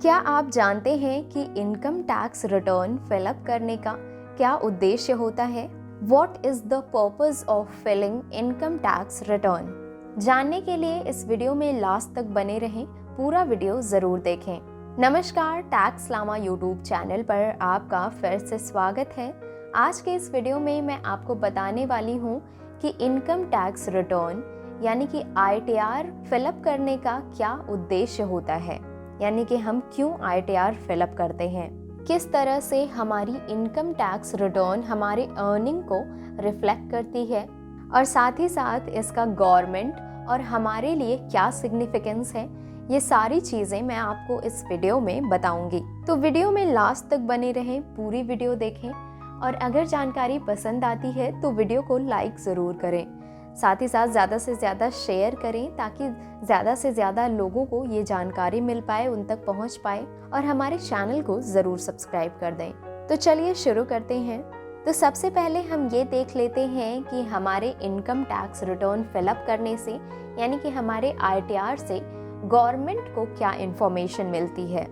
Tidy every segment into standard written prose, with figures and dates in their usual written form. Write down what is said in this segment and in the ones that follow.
क्या आप जानते हैं कि इनकम टैक्स रिटर्न फिलअप करने का क्या उद्देश्य होता है? What is the purpose of filling income tax return? जानने के लिए इस वीडियो में लास्ट तक बने रहें, पूरा वीडियो जरूर देखें। नमस्कार, टैक्स लामा यूट्यूब चैनल पर आपका फिर से स्वागत है। आज के इस वीडियो में मैं आपको बताने वाली हूँ कि इनकम टैक्स रिटर्न यानी कि ITR फिलअप करने का क्या उद्देश्य होता है, यानी कि हम क्यों ITR फिलअप करते हैं, किस तरह से हमारी इनकम टैक्स रिटर्न हमारे अर्निंग को रिफ्लेक्ट करती है और साथ ही साथ इसका गवर्नमेंट और हमारे लिए क्या सिग्निफिकेंस है। ये सारी चीज़ें मैं आपको इस वीडियो में बताऊंगी, तो वीडियो में लास्ट तक बने रहें, पूरी वीडियो देखें और अगर जानकारी पसंद आती है तो वीडियो को लाइक ज़रूर करें। साथ ही साथ ज़्यादा से ज़्यादा शेयर करें ताकि ज़्यादा से ज़्यादा लोगों को ये जानकारी मिल पाए, उन तक पहुंच पाए और हमारे चैनल को ज़रूर सब्सक्राइब कर दें। तो चलिए शुरू करते हैं। तो सबसे पहले हम ये देख लेते हैं कि हमारे इनकम टैक्स रिटर्न फिलअप करने से यानी कि हमारे ITR से गवर्नमेंट को क्या इन्फॉर्मेशन मिलती है।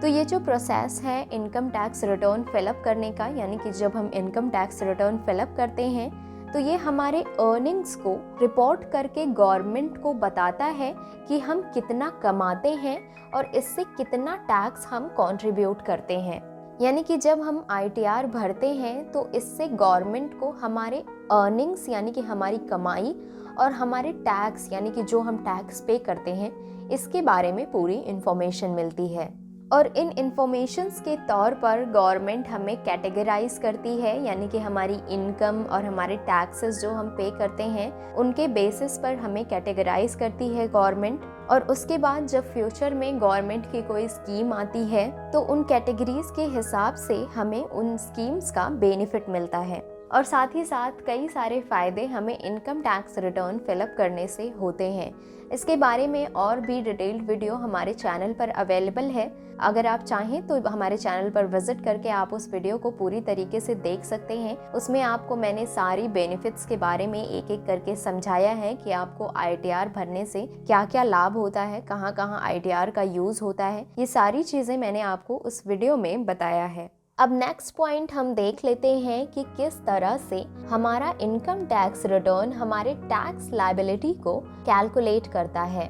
तो ये जो प्रोसेस है इनकम टैक्स रिटर्न फिलअप करने का, यानी कि जब हम इनकम टैक्स रिटर्न फिलअप करते हैं तो ये हमारे अर्निंग्स को रिपोर्ट करके गवर्नमेंट को बताता है कि हम कितना कमाते हैं और इससे कितना टैक्स हम कंट्रीब्यूट करते हैं। यानी कि जब हम ITR भरते हैं तो इससे गवर्नमेंट को हमारे अर्निंग्स यानी कि हमारी कमाई और हमारे टैक्स यानी कि जो हम टैक्स पे करते हैं इसके बारे में पूरी इन्फॉर्मेशन मिलती है। और इन इन्फॉर्मेशंस के तौर पर गवर्नमेंट हमें कैटेगराइज करती है, यानी कि हमारी इनकम और हमारे टैक्सेस जो हम पे करते हैं उनके बेसिस पर हमें कैटेगराइज करती है गवर्नमेंट। और उसके बाद जब फ्यूचर में गवर्नमेंट की कोई स्कीम आती है तो उन कैटेगरीज के हिसाब से हमें उन स्कीम्स का बेनिफिट मिलता है। और साथ ही साथ कई सारे फ़ायदे हमें इनकम टैक्स रिटर्न फिलअप करने से होते हैं। इसके बारे में और भी डिटेल्ड वीडियो हमारे चैनल पर अवेलेबल है। अगर आप चाहें तो हमारे चैनल पर विजिट करके आप उस वीडियो को पूरी तरीके से देख सकते हैं। उसमें आपको मैंने सारी बेनिफिट्स के बारे में एक एक करके समझाया है कि आपको ITR भरने से क्या क्या लाभ होता है, कहाँ कहाँ ITR का यूज़ होता है। ये सारी चीज़ें मैंने आपको उस वीडियो में बताया है। अब नेक्स्ट पॉइंट हम देख लेते हैं कि किस तरह से हमारा इनकम टैक्स रिटर्न हमारे टैक्स लायबिलिटी को कैलकुलेट करता है।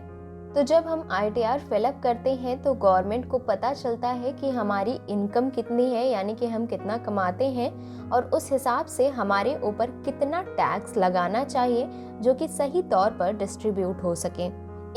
तो जब हम ITR फिलअप करते हैं तो गवर्नमेंट को पता चलता है कि हमारी इनकम कितनी है, यानी कि हम कितना कमाते हैं और उस हिसाब से हमारे ऊपर कितना टैक्स लगाना चाहिए जो कि सही तौर पर डिस्ट्रीब्यूट हो सके।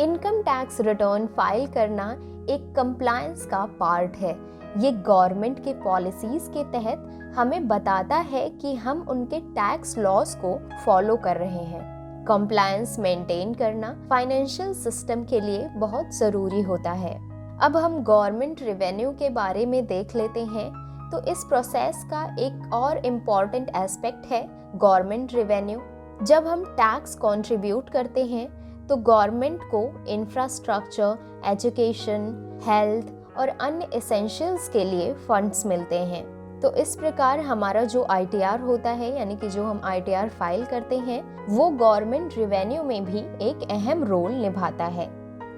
इनकम टैक्स रिटर्न फाइल करना एक कंप्लायंस का पार्ट है। ये गवर्नमेंट के पॉलिसीज के तहत हमें बताता है कि हम उनके टैक्स लॉज को फॉलो कर रहे हैं। कंप्लायंस मेंटेन करना फाइनेंशियल सिस्टम के लिए बहुत ज़रूरी होता है। अब हम गवर्नमेंट रेवेन्यू के बारे में देख लेते हैं। तो इस प्रोसेस का एक और इम्पॉर्टेंट एस्पेक्ट है गवर्नमेंट रेवेन्यू। जब हम टैक्स कंट्रीब्यूट करते हैं तो गवर्नमेंट को इंफ्रास्ट्रक्चर, एजुकेशन, हेल्थ और अन्य एसेंशियल्स के लिए फंड्स मिलते हैं। तो इस प्रकार हमारा जो ITR होता है यानी कि जो हम ITR फाइल करते हैं वो गवर्नमेंट रेवेन्यू में भी एक अहम रोल निभाता है।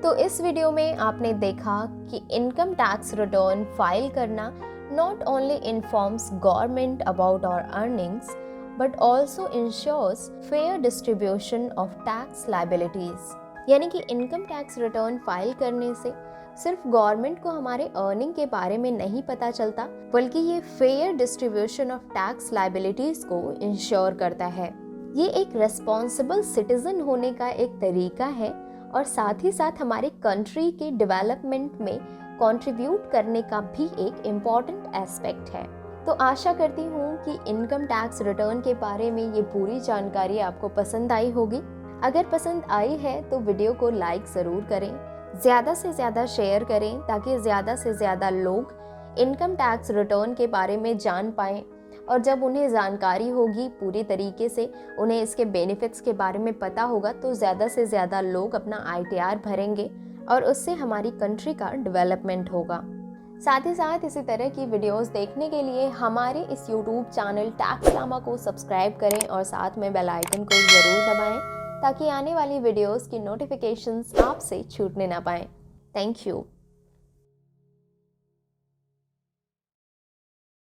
तो इस वीडियो में आपने देखा कि इनकम टैक्स रिटर्न फाइल करना not only informs government about our earnings but also ensures fair distribution of tax liabilities. यानी कि इनकम टैक्स रिटर्न फाइल करने से सिर्फ गवर्नमेंट को हमारे अर्निंग के बारे में नहीं पता चलता, बल्कि ये fair distribution of tax liabilities को इंश्योर करता है। ये एक रेस्पॉन्सिबल सिटीजन होने का एक तरीका है और साथ ही साथ हमारे कंट्री के डेवलपमेंट में कंट्रीब्यूट करने का भी एक इम्पॉर्टेंट एस्पेक्ट है। तो आशा करती हूँ कि इनकम टैक्स रिटर्न के बारे में ये पूरी जानकारी आपको पसंद आई होगी। अगर पसंद आई है तो वीडियो को लाइक ज़रूर करें, ज़्यादा से ज़्यादा शेयर करें ताकि ज़्यादा से ज़्यादा लोग इनकम टैक्स रिटर्न के बारे में जान पाएँ और जब उन्हें जानकारी होगी पूरी तरीके से, उन्हें इसके बेनिफिट्स के बारे में पता होगा तो ज़्यादा से ज़्यादा लोग अपना ITR भरेंगे और उससे हमारी कंट्री का डेवलपमेंट होगा। साथ ही साथ इसी तरह की वीडियोस देखने के लिए हमारे इस यूट्यूब चैनल टैक्स लामा को सब्सक्राइब करें और साथ में बेल आइकन को ज़रूर दबाएं ताकि आने वाली वीडियोस की नोटिफिकेशंस आपसे छूटने ना पाएं। Thank you.